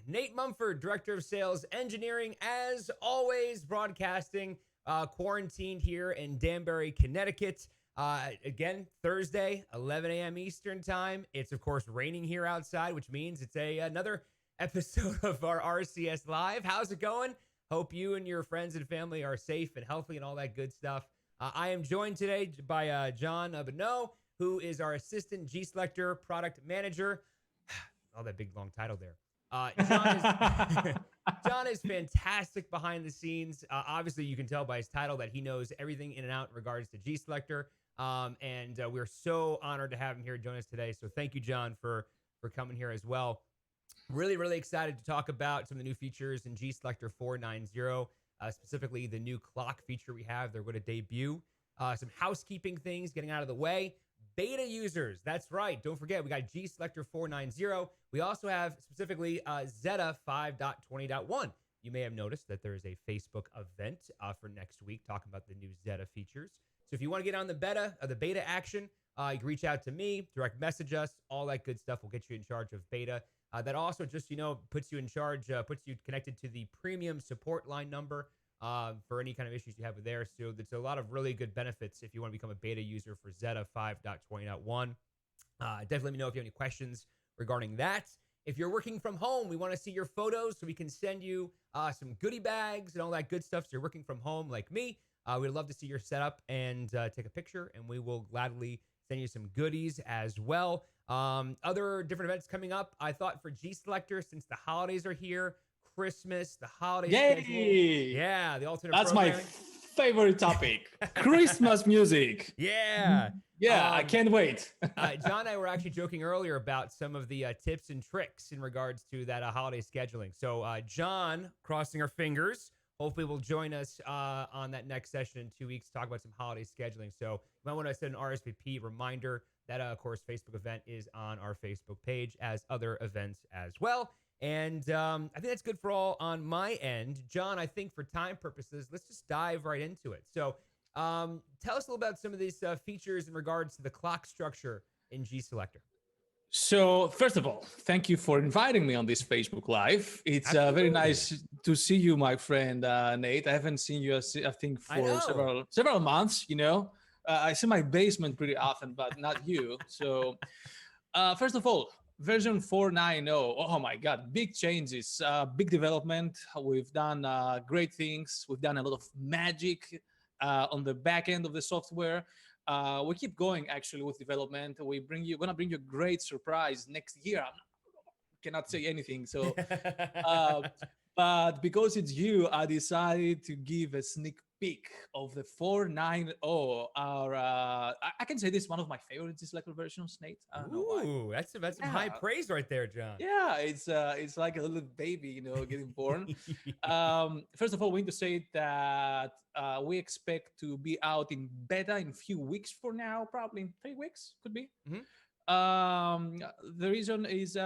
Nate Mumford, Director of Sales Engineering, as always, broadcasting quarantined here in Danbury, Connecticut. Again, Thursday, 11 a.m. Eastern Time. It's, of course, raining here outside, which means it's another episode of our RCS Live. How's it going? Hope you and your friends and family are safe and healthy and all that good stuff. I am joined today by John Bonneau, who is our Assistant GSelector Product Manager. Oh, that big, long title there. John is fantastic behind the scenes. Obviously, you can tell by his title that he knows everything in and out in regards to GSelector. And we're so honored to have him here join us today. So thank you, John, for coming here as well. Really, really excited to talk about some of the new features in GSelector 4.9.0, specifically the new clock feature we have. They're going to debut. Some housekeeping things getting out of the way. Beta users, that's right. Don't forget, we got GSelector 4.9.0. We also have specifically Zeta 5.20.1. You may have noticed that there is a Facebook event for next week talking about the new Zeta features. So if you want to get on the beta action, you can reach out to me, direct message us, all that good stuff will get you in charge of beta. That also just, puts you in charge, puts you connected to the premium support line number for any kind of issues you have with there. So there's a lot of really good benefits if you want to become a beta user for Zeta 5.20.1. Definitely let me know if you have any questions regarding that. If you're working from home, we want to see your photos so we can send you some goodie bags and all that good stuff. So you're working from home like me. We'd love to see your setup and take a picture, and we will gladly send you some goodies as well. Other different events coming up. I thought for GSelector, since the holidays are here, Christmas, the holiday schedule. Yeah, the alternate That's programming. my favorite topic. Christmas music. Yeah. I can't wait. John and I were actually joking earlier about some of the tips and tricks in regards to that holiday scheduling. So John, crossing our fingers, hopefully will join us on that next session in 2 weeks to talk about some holiday scheduling. So you might want to send an RSVP reminder. That, of course, Facebook event is on our Facebook page, as other events as well. And I think that's good for all on my end. John, I think for time purposes, let's just dive right into it. So tell us a little about some of these features in regards to the clock structure in GSelector. So first of all, thank you for inviting me on this Facebook Live. It's very nice to see you, my friend Nate. I haven't seen you, I think, for several months, I see my basement pretty often, but not you. So first of all, version 4.9.0, oh my God, big changes, big development. We've done great things. We've done a lot of magic on the back end of the software. We keep going actually with development. We're gonna bring you a great surprise next year. I cannot say anything. So, but because it's you, I decided to give a sneak peek of the 4.9.0. I can say this is one of my favorite GSelector versions, Nate. I don't know why. Ooh, that's some high praise right there, John. Yeah, it's like a little baby, getting born. First of all, we need to say that we expect to be out in beta in a few weeks for now, probably in 3 weeks, could be. Mm-hmm. The reason is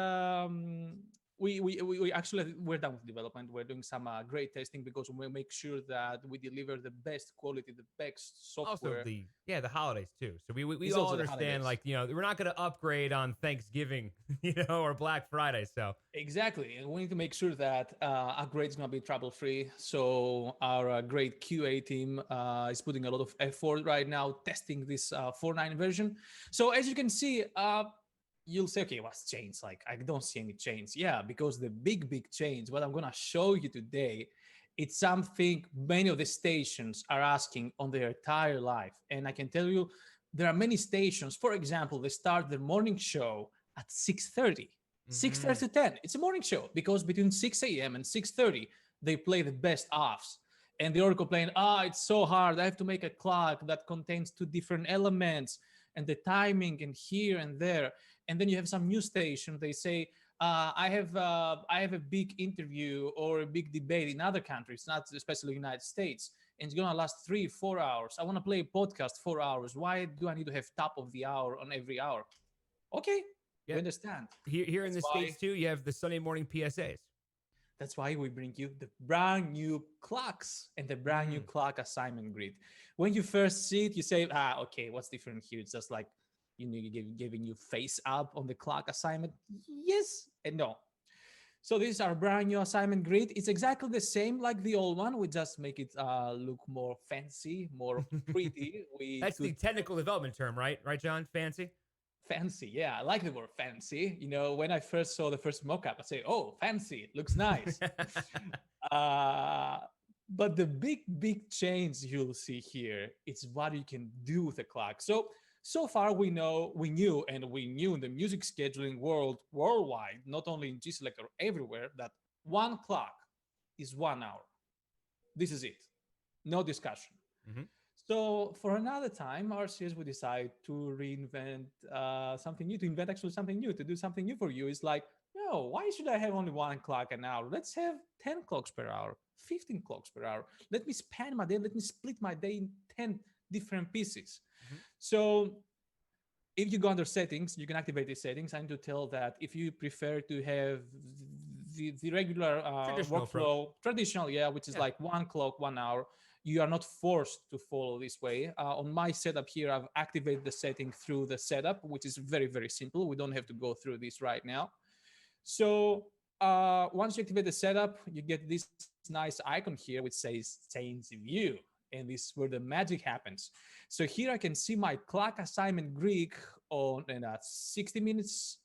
we actually, we're done with development. We're doing some great testing because we make sure that we deliver the best quality, the best software. Also the holidays too. So we all understand, we're not going to upgrade on Thanksgiving, or Black Friday. So exactly, and we need to make sure that upgrade is going to be trouble-free. So our great QA team is putting a lot of effort right now testing this 4.9 version. So as you can see, you'll say, okay, what's changed? Like, I don't see any change. Yeah, because the big change, what I'm going to show you today, it's something many of the stations are asking on their entire life. And I can tell you, there are many stations, for example, they start their morning show at 6:30, 6:30 to 10. It's a morning show because between 6 a.m. and 6:30, they play the best offs. And they all complain, it's so hard. I have to make a clock that contains 2 different elements and the timing and here and there. And then you have some news station, they say, I have a big interview or a big debate in other countries, not especially United States, and it's going to last 3-4 hours. I want to play a podcast 4 hours. Why do I need to have top of the hour on every hour? Okay, you understand. Here in the States too, you have the Sunday morning PSAs. That's why we bring you the brand new clocks and the brand new clock assignment grid. When you first see it, you say, okay, what's different here? It's just like, giving you face up on the clock assignment. Yes and no. So this is our brand new assignment grid. It's exactly the same like the old one. We just make it look more fancy, more pretty. We That's the technical development term, right? Right, John? Fancy? fancy. Yeah, I like the word fancy. You know, when I first saw the first mockup, I say, "Oh, fancy! It looks nice." uh, but the big change you'll see here is what you can do with the clock. So far we knew in the music scheduling world worldwide, not only in GSelector, everywhere, that one clock is 1 hour. This is it, no discussion. Mm-hmm. So for another time, RCS would decide to reinvent something new, to invent actually something new, to do something new for you. It's like, no, why should I have only one clock an hour? Let's have 10 clocks per hour, 15 clocks per hour. Let me span my day. Let me split my day in 10 different pieces. Mm-hmm. So if you go under settings, you can activate these settings. I need to tell that if you prefer to have the regular Traditional workflow, approach. traditional, yeah, which is Yeah. like one clock, 1 hour, you are not forced to follow this way. On my setup here, I've activated the setting through the setup, which is very, very simple. We don't have to go through this right now. So once you activate the setup, you get this nice icon here which says change view. And this is where the magic happens. So here I can see my clock assignment Greek on 60 minutes,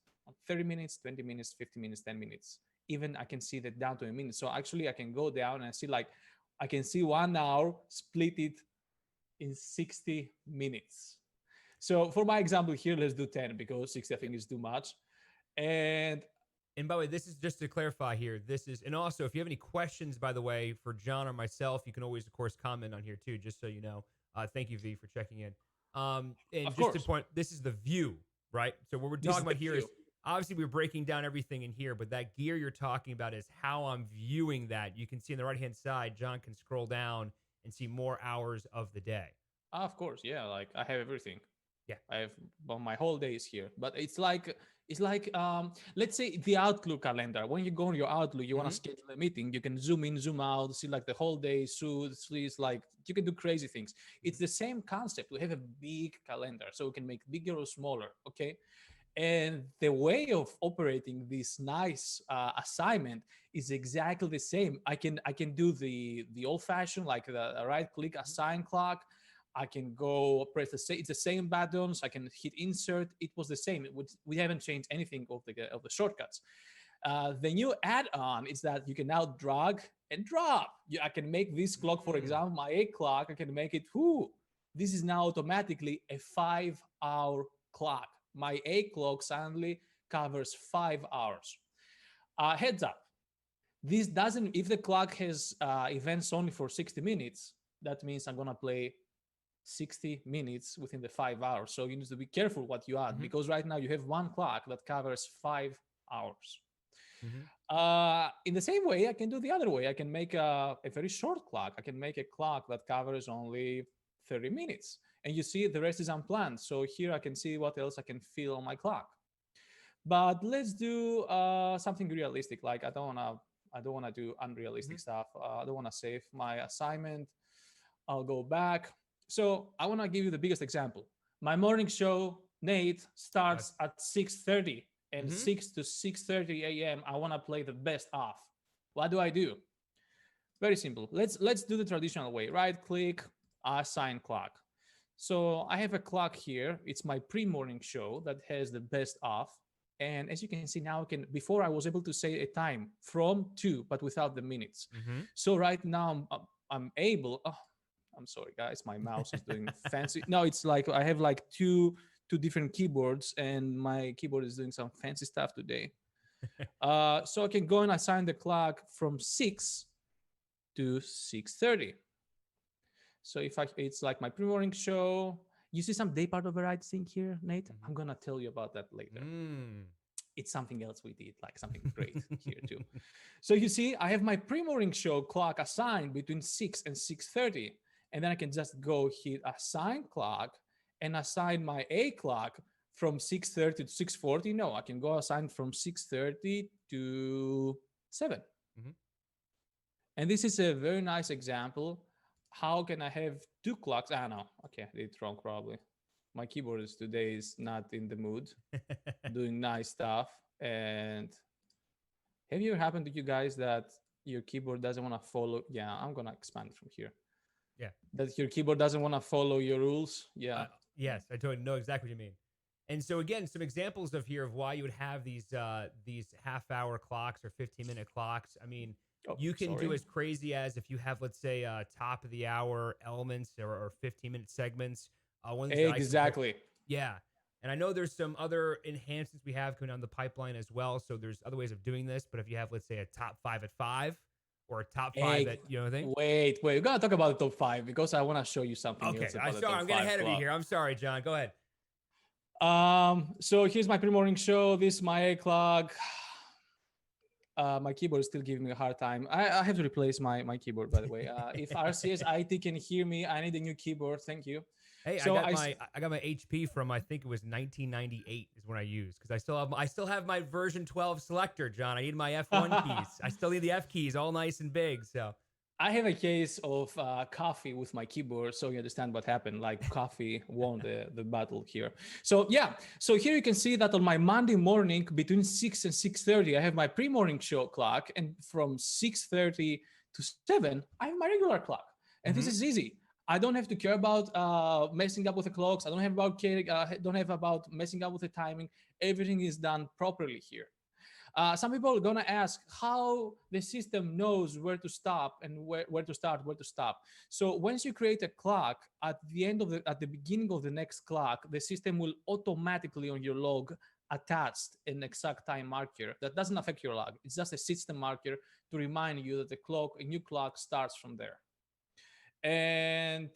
30 minutes, 20 minutes, 50 minutes, 10 minutes. Even I can see that down to a minute. So actually I can go down and see like, I can see 1 hour, split it in 60 minutes. So for my example here, let's do 10 because 60 I think is too much. And by the way, this is just to clarify here. This is, and also if you have any questions, by the way, for John or myself, you can always, of course, comment on here too, just so you know. Thank you, V, for checking in. And of just to course, point, this is the view, right? So what we're this talking is the about here view. is obviously we're breaking down everything in here, but that gear you're talking about is how I'm viewing that. You can see on the right-hand side, John can scroll down and see more hours of the day. Of course, yeah. Like I have everything. Yeah. I have my whole day is here. But it's like let's say the Outlook calendar. When you go on your Outlook, you want to Mm-hmm. schedule a meeting. You can zoom in, zoom out, see like the whole day. So it's like you can do crazy things. It's the same concept. We have a big calendar, so we can make bigger or smaller. Okay. And the way of operating this nice assignment is exactly the same. I can do the old fashioned, like the right click assign clock. I can go press it's the same buttons. I can hit insert. It was the same. We haven't changed anything of the shortcuts. The new add-on is that you can now drag and drop. I can make this clock, for example, my A clock. I can make it. This is now automatically a 5-hour clock. My A clock suddenly covers 5 hours. Heads up. This doesn't. If the clock has events only for 60 minutes, that means I'm gonna play 60 minutes within the 5 hours. So you need to be careful what you add, because right now you have one clock that covers 5 hours. In the same way, I can do the other way. I can make a very short clock. I can make a clock that covers only 30 minutes. And you see the rest is unplanned. So here I can see what else I can fill on my clock. But let's do something realistic. Like I don't wanna do unrealistic stuff. I don't wanna save my assignment. I'll go back. So I wanna give you the biggest example. My morning show, Nate, starts at 6:30, and 6 to 6:30 a.m. I wanna play the best of. What do? Very simple. Let's do the traditional way. Right click, assign clock. So I have a clock here. It's my pre-morning show that has the best of. And as you can see now, before I was able to say a time from to, but without the minutes. So right now I'm able. Oh, I'm sorry, guys. My mouse is doing fancy. No, it's like I have like two different keyboards, and my keyboard is doing some fancy stuff today. So I can go and assign the clock from 6 to 6:30. So it's like my pre-morning show. You see some Daypar Overrides thing here, Nate? I'm gonna tell you about that later. It's something else we did, like something great here too. So you see, I have my pre-morning show clock assigned between 6 and 6:30, and then I can just go hit assign clock and assign my A clock from 6:30 to 6:40. No, I can go assign from 6:30 to 7. And this is a very nice example. How can I have two clocks? No. Okay, I did it wrong probably. My keyboard today is not in the mood, doing nice stuff. And Have you ever happened to you guys that your keyboard doesn't want to follow? Yeah, I'm gonna expand it from here. Yeah. That your keyboard doesn't want to follow your rules. Yeah. Yes, I totally know exactly what you mean. And so again, some examples of here of why you would have these half-hour clocks or 15-minute clocks. I mean, Oh, you can do sorry. as crazy as if you have, let's say, top of the hour elements or 15-minute segments. Ones that I compare, Exactly. yeah. And I know there's some other enhancements we have coming down the pipeline as well. So there's other ways of doing this. But if you have, let's say, a top 5 at 5 or a top 5 Hey, at, you know, thing. wait. We gotta talk about the top 5 because I want to show you something Okay, else about the top I'm getting 5 ahead of you clock. here. I'm sorry, John. Go ahead. So here's my pre-morning show. This is my 8 o'clock. My keyboard is still giving me a hard time. I have to replace my keyboard, by the way. If RCS IT can hear me, I need a new keyboard. Thank you. Hey, So I got my HP from, I think it was 1998 is when I used, because I still have my version 12 selector, John. I need my F1 keys. I still need the F keys, all nice and big. So I have a case of coffee with my keyboard, so you understand what happened. Like coffee won the battle here. So yeah, so here you can see that on my Monday morning between 6 and 6:30, I have my pre-morning show clock, and from 6:30 to 7, I have my regular clock. And this is easy. I don't have to care about messing up with the clocks. I don't have about messing up with the timing. Everything is done properly here. Some people are gonna ask how the system knows where to stop and where to start, where to stop. So once you create a clock, at the beginning of the next clock, the system will automatically on your log attach an exact time marker that doesn't affect your log. It's just a system marker to remind you that a new clock starts from there. And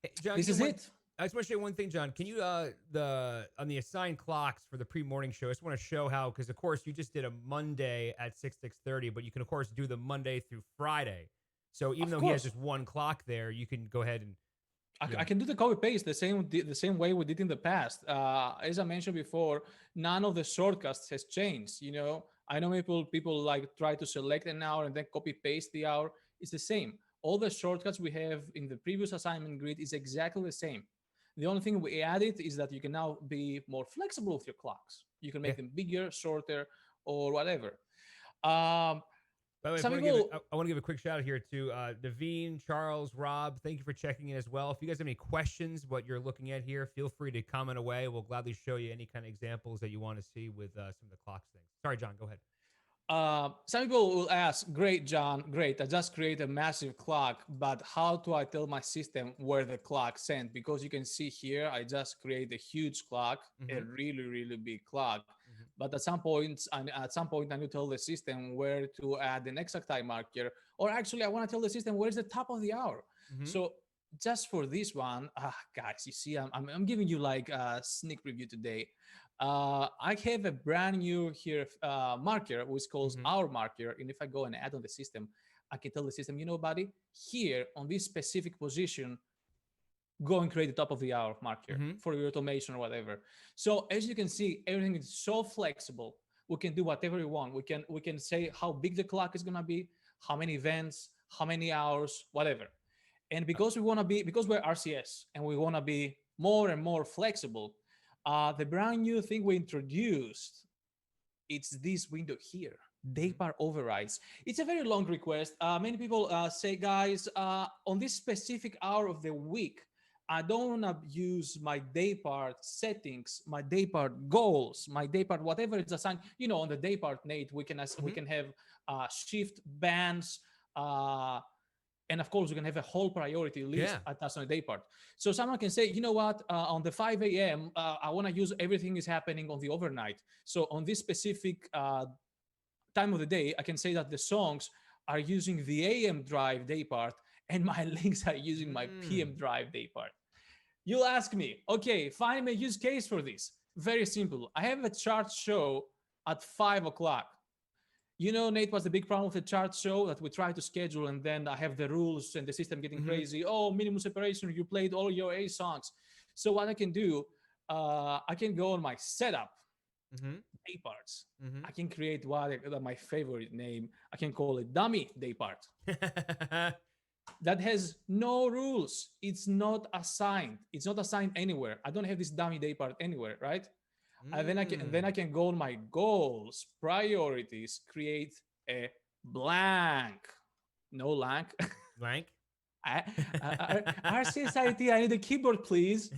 hey, John, this is it. I just want to show you one thing, John. Can you on the assigned clocks for the pre-morning show? I just want to show how, because of course you just did a Monday at 6:30, but you can of course do the Monday through Friday. So even though he has just one clock there, you can go ahead and I can do the copy paste the same way we did in the past. As I mentioned before, none of the shortcuts has changed. You know, I know people like try to select an hour and then copy paste the hour. It's the same. All the shortcuts we have in the previous assignment grid is exactly the same. The only thing we added is that you can now be more flexible with your clocks. You can make them bigger, shorter, or whatever. By the way, I want to give a quick shout out here to Naveen, Charles, Rob. Thank you for checking in as well. If you guys have any questions, what you're looking at here, feel free to comment away. We'll gladly show you any kind of examples that you want to see with some of the clocks things. Sorry, John, go ahead. Some people will ask, great, John, great. I just create a massive clock, but how do I tell my system where the clock sent? Because you can see here, I just create a huge clock, a really, really big clock. But at some point, I need to tell the system where to add the exact time marker, or actually, I want to tell the system where's the top of the hour. So just for this one, guys, you see, I'm giving you like a sneak preview today. I have a brand new here marker, which calls hour marker. And if I go and add on the system, I can tell the system, you know, buddy, here on this specific position, go and create the top of the hour marker for your automation or whatever. So as you can see, everything is so flexible. We can do whatever we want. We can say how big the clock is gonna be, how many events, how many hours, whatever. And because we're RCS and we wanna be more and more flexible, the brand new thing we introduced, it's this window here, Daypar Overrides. It's a very long request. Many people say, guys, on this specific hour of the week, I don't want to use my Daypar settings, my Daypar goals, my Daypar whatever it's assigned. You know, on the Daypar Nate, we can have shift bands, and of course, we can have a whole priority list attached on the day part. So someone can say, you know what, on the 5 a.m., I want to use everything is happening on the overnight. So on this specific time of the day, I can say that the songs are using the AM drive day part and my links are using my PM drive day part. You'll ask me, okay, find me a use case for this. Very simple. I have a chart show at 5 o'clock. You know, Nate, was the big problem with the chart show that we try to schedule and then I have the rules and the system getting crazy. Oh, minimum separation, you played all your A songs. So what I can do, I can go on my setup, day parts. I can create my favorite name. I can call it dummy day part. That has no rules. It's not assigned. It's not assigned anywhere. I don't have this dummy day part anywhere, right? And then I can go on my goals, priorities, create a blank, no blank. Blank. RCS I need a keyboard, please.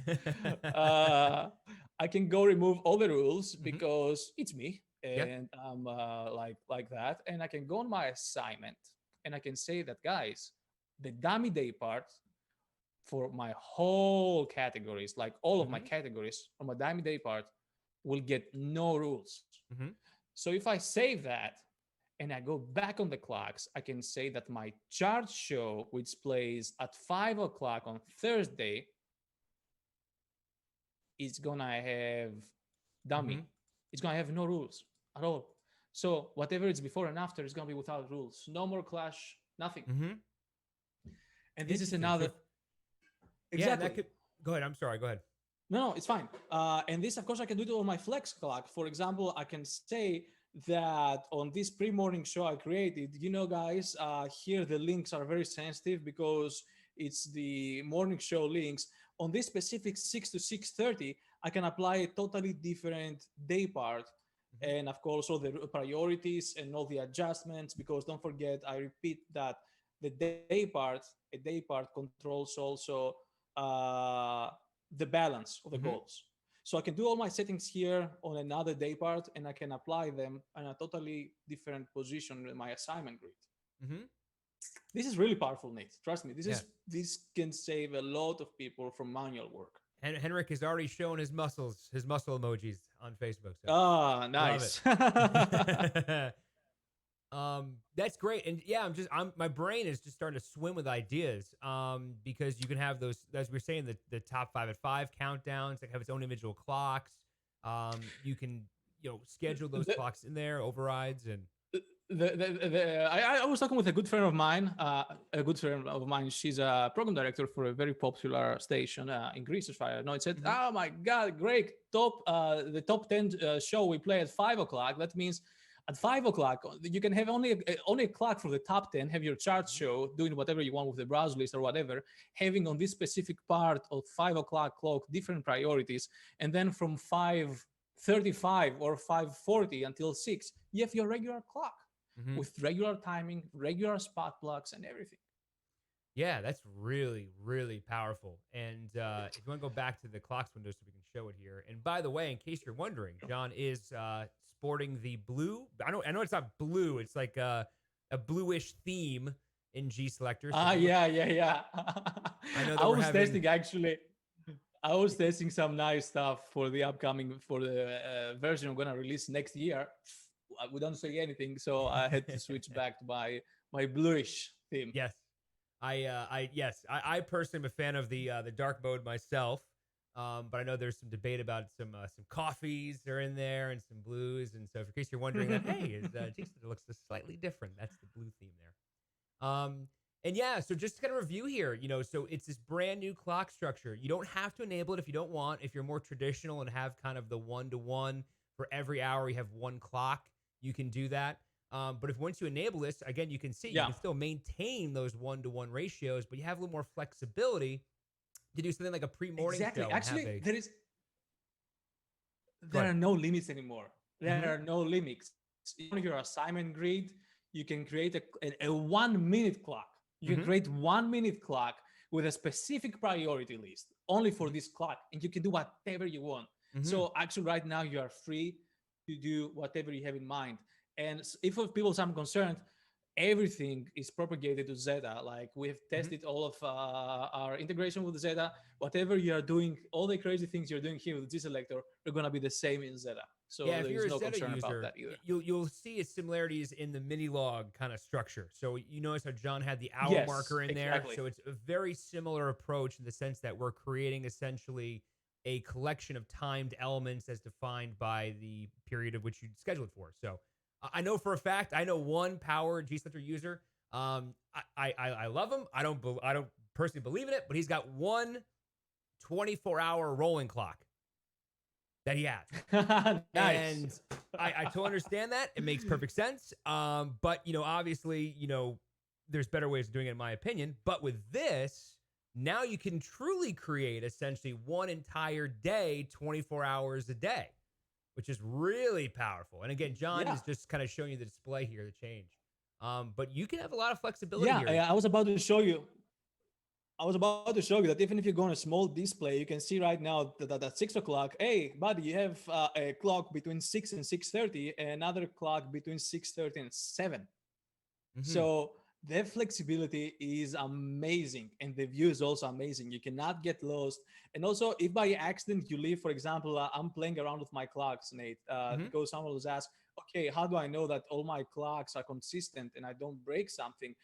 I can go remove all the rules because it's me, Yeah. and I'm like that. And I can go on my assignment, and I can say that, guys, the dummy day part for my whole categories, like all of my categories on my dummy day part, will get no rules. So if I save that and I go back on the clocks, I can say that my chart show, which plays at 5 o'clock on Thursday, is gonna have dummy. It's gonna have no rules at all. So whatever it's before and after is gonna be without rules. No more clash, nothing. And this is another. Exactly. Yeah, that could. Go ahead. I'm sorry. Go ahead. No, it's fine. And this, of course, I can do it on my flex clock. For example, I can say that on this pre-morning show I created, guys, here the links are very sensitive because it's the morning show links. On this specific 6 to 6:30, I can apply a totally different day part. And of course, all the priorities and all the adjustments, because don't forget, I repeat that a day part controls also the balance of the goals. So I can do all my settings here on another day part, and I can apply them in a totally different position in my assignment grid. This is really powerful, Nate. Trust me. This can save a lot of people from manual work. And Henrik has already shown his muscle emojis on Facebook. So. Ah, nice. That's great. And yeah, my brain is just starting to swim with ideas. Because you can have those, as we were saying, the top 5 at 5 countdowns that have its own individual clocks. You can, schedule those clocks in there, overrides, and I was talking with a good friend of mine. She's a program director for a very popular station in Greece, as far as I know. It said, "Oh my God, great! The top 10 show we play at 5 o'clock. That means at 5 o'clock you can have only a clock for the top 10. Have your chart show, doing whatever you want with the browse list or whatever. Having on this specific part of 5 o'clock clock different priorities, and then from 5:35 or 5:40 until 6, you have your regular clock." With regular timing, regular spot blocks, and everything. Yeah, that's really, really powerful. And if you want to go back to the clocks window so we can show it here. And by the way, in case you're wondering, John is sporting the blue. I know it's not blue. It's like a bluish theme in GSelector. So Yeah. I know that I was testing, actually. I was testing some nice stuff for the version I'm going to release next year. We don't say anything, so I had to switch back to my bluish theme. Yes, I personally am a fan of the dark mode myself, but I know there's some debate about some coffees are in there and some blues, and so in case you're wondering that, hey, it looks slightly different. That's the blue theme there. And yeah, so just to kind of review here, so it's this brand new clock structure. You don't have to enable it if you don't want. If you're more traditional and have kind of the 1-to-1 for every hour, you have one clock. You can do that. But if once you enable this, again, you can see you can still maintain those 1-to-1 ratios, but you have a little more flexibility to do something like a pre-morning show. Exactly. Actually, there are no limits anymore. There are no limits. On your assignment grid, you can create a 1-minute clock. You can create 1-minute clock with a specific priority list only for this clock, and you can do whatever you want. So actually, right now you are free to do whatever you have in mind. And if people are concerned, everything is propagated to Zeta. Like, we have tested all of our integration with Zeta. Whatever you are doing, all the crazy things you're doing here with GSelector are going to be the same in Zeta. So yeah, there's no concern about that either. You'll see similarities in the mini log kind of structure. So you notice how John had the hour marker in there. So it's a very similar approach in the sense that we're creating essentially a collection of timed elements as defined by the period of which you schedule it for. So I know for a fact, I know one power GSelector user. I love him. I don't personally believe in it, but he's got one 24-hour rolling clock that he has. Nice. And I totally understand that. It makes perfect sense. But obviously, there's better ways of doing it in my opinion. But with this, now you can truly create essentially one entire day, 24 hours a day. which is really powerful. And again, John Yeah. is just kind of showing you the display here, the change. But you can have a lot of flexibility Yeah, here. I was about to show you. I was about to show you that even if you go on a small display, you can see right now that at 6 o'clock, hey, buddy, you have a clock between 6 and 6:30, and another clock between 6:30 and 7. Mhm. So the flexibility is amazing, and the view is also amazing. You cannot get lost. And also, if by accident you leave, for example, I'm playing around with my clocks, Nate, Mhm. because someone was asked, okay, how do I know that all my clocks are consistent and I don't break something?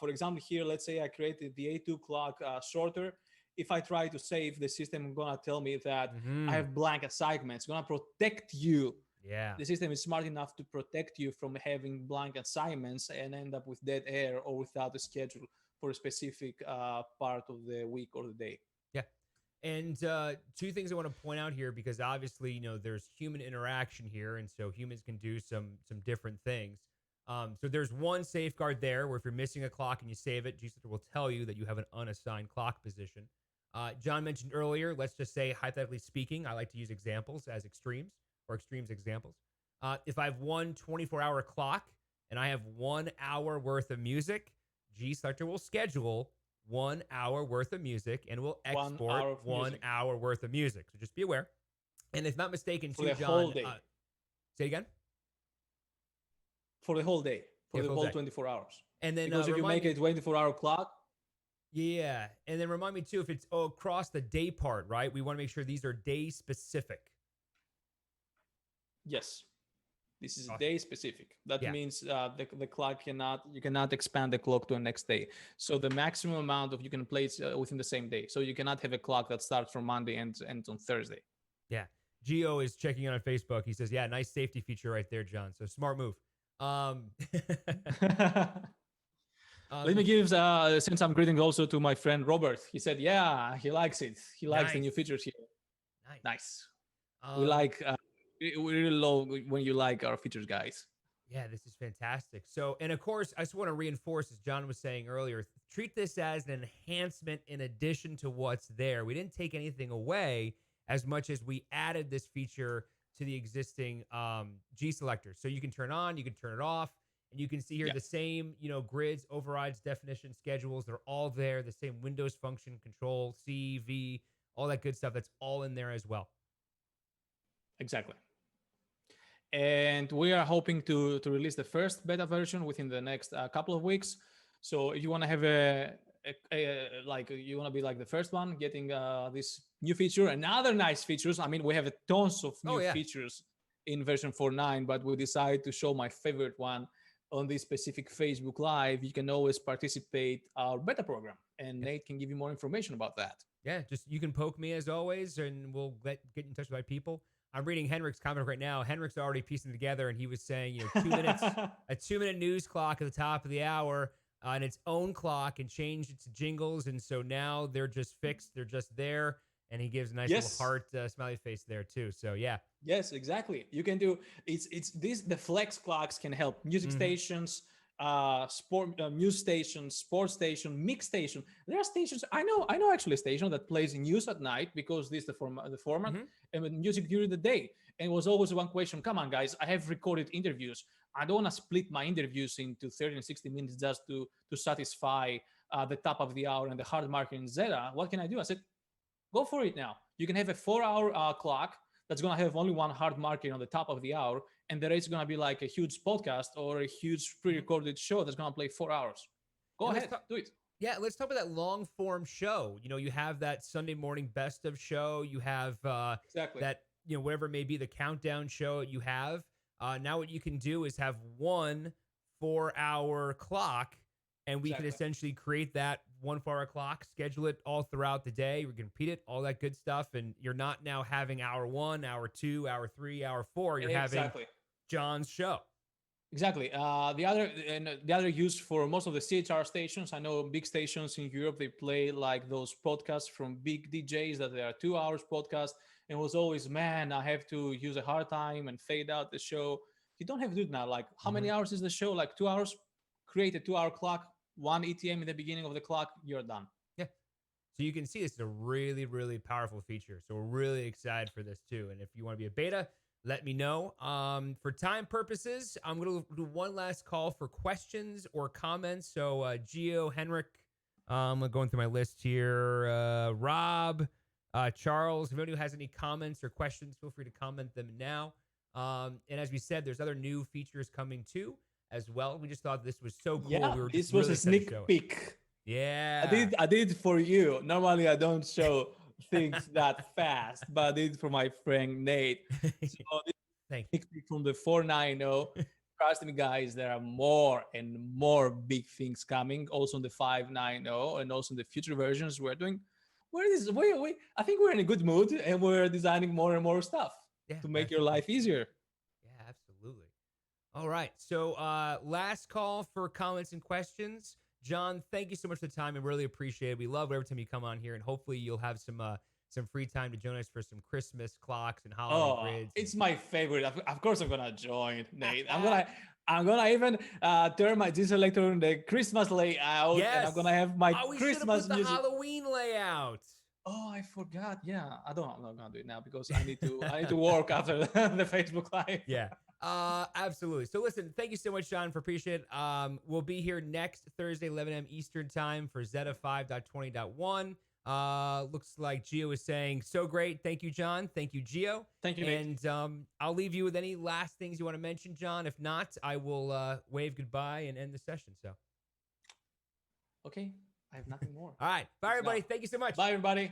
For example, here, let's say I created the A2 clock shorter. If I try to save, the system gonna tell me that I Mhm. have blank assignments. It's gonna protect you. Yeah. The system is smart enough to protect you from having blank assignments and end up with dead air or without a schedule for a specific part of the week or the day. Yeah. And two things I want to point out here, because obviously, there's human interaction here, and so humans can do some different things. So there's one safeguard there where if you're missing a clock and you save it, GSelector will tell you that you have an unassigned clock position. John mentioned earlier, let's just say, hypothetically speaking, I like to use examples as extremes or extremes examples. If I have one 24-hour clock and I have 1 hour worth of music, GSelector will schedule 1 hour worth of music and will 1 hour export of one music hour worth of music. So just be aware. And if not mistaken, for too, the whole John, day, say again? for the whole day, Yeah, for the full whole day. 24 hours. And then Because if you remind make a me, 24-hour clock, yeah. And then remind me too, if it's across the day part, right? We want to make sure these are day specific. yes, this is Awesome. day specific. That Yeah. means the clock you cannot expand the clock to the next day. So the maximum amount of you can play it within the same day. So you cannot have a clock that starts from Monday and ends on Thursday. Yeah. Geo is checking in on Facebook. He says, yeah, nice safety feature right there, John. So smart move. Um, Let me the give send some greetings also to my friend Robert. He said, yeah, he likes it. He likes the nice. new features here. Nice. Nice. We Um, like we really love when you like our features, guys. Yeah, this is fantastic. So, and of course, I just want to reinforce, as John was saying earlier, treat this as an enhancement in addition to what's there. We didn't take anything away as much as we added this feature to the existing G selector. So you can turn on, you can turn it off, and you can see here Yeah, the same, grids, overrides, definition, schedules. They're all there. The same Windows function, control, C, V, all that good stuff. That's all in there as well. exactly. And we are hoping to release the first beta version within the next couple of weeks. So if you want to have like you want to be like the first one getting this new feature and other nice features. I mean, we have tons of Oh new yeah. features in version 4.9, but we decided to show my favorite one on this specific Facebook Live. You can always participate our beta program, and Yes. Nate can give you more information about that. Yeah, just you can poke me as always, and we'll get in touch with my people. I'm reading Henrik's comment right now. Henrik's already piecing together, and he was saying, 2 minutes, a 2 minute news clock at the top of the hour on its own clock, and changed it to jingles, and so now they're just fixed. They're just there, and he gives a nice little Yes. heart smiley face there too. So yeah. Yes, exactly. You can do it's this the flex clocks can help music Mm-hmm. stations, sport news stations, sports station, mix station. There are stations I know actually a station that plays news at night because this is the format Mm-hmm. and music during the day. And it was always one question: come on, guys, I have recorded interviews. I don't want to split my interviews into 30 and 60 minutes just to satisfy the top of the hour and the hard marker in Zeta. What can I do? I said, go for it now. You can have a 4 hour clock that's going to have only one hard marker on the top of the hour, and the rate's going to be like a huge podcast or a huge Mm-hmm. pre-recorded show that's going to play 4 hours. Go And let's ahead, talk. do it. Yeah, let's talk about that long form show. You have that Sunday morning best of show. You have Exactly. that, whatever it may be, the countdown show you have. Now, what you can do is have one 4 hour clock, and we can Exactly. essentially create that 1 4 hour clock, schedule it all throughout the day. We can repeat it, all that good stuff. And you're not now having hour 1, hour 2, hour 3, hour 4. You're having Exactly. John's show. Exactly. The other use for most of the CHR stations, I know big stations in Europe, they play like those podcasts from big DJs that they are 2 hours podcast. And it was always, man, I have to use a hard time and fade out the show. You don't have to do it now. Like, how Mm-hmm. many hours is the show? Like 2 hours. Create a 2 hour clock, one ETM in the beginning of the clock. You're done. Yeah. So you can see this is a really, really powerful feature. So we're really excited for this too. And if you want to be a beta, let me know. For time purposes, I'm going to do one last call for questions or comments. So, Gio, Henrik, I'm going through my list here. Rob, Charles, if anyone has any comments or questions, feel free to comment them now. And as we said, there's other new features coming too as well. We just thought this was so cool. Yeah, We were this just was really a excited to sneak show it. peek. Yeah. I did it for you. Normally I don't show things that fast, but I did it for my friend Nate. So this Thank you. sneak peek from the 490. Trust me, guys, there are more and more big things coming. Also on the 590 and also in the future versions we're doing. I think we're in a good mood and we're designing more and more stuff to make your life easier. Yeah, absolutely. All right. So last call for comments and questions. John, thank you so much for the time. I really appreciate it. We love every time you come on here, and hopefully you'll have some free time to join us for some Christmas clocks and holiday grids. It's my favorite. Of course, I'm gonna join, Nate. I'm gonna even turn my GSelector on the Christmas layout, Yes. and I'm gonna have my we Christmas put the music. Halloween layout. Oh, I forgot. Yeah, I'm not gonna do it now because I need to work after the Facebook Live. Yeah. Absolutely. So listen, thank you so much, John, for appreciate it. We'll be here next Thursday, 11 a.m. Eastern time for Zeta 5.20.1. Looks like Gio is saying so great. Thank you, John. Thank you, Gio. Thank you, Nate. And I'll leave you with any last things you want to mention, John. If not, I will wave goodbye and end the session. So, okay, I have nothing more. all right, bye everybody. Thank you so much. Bye everybody.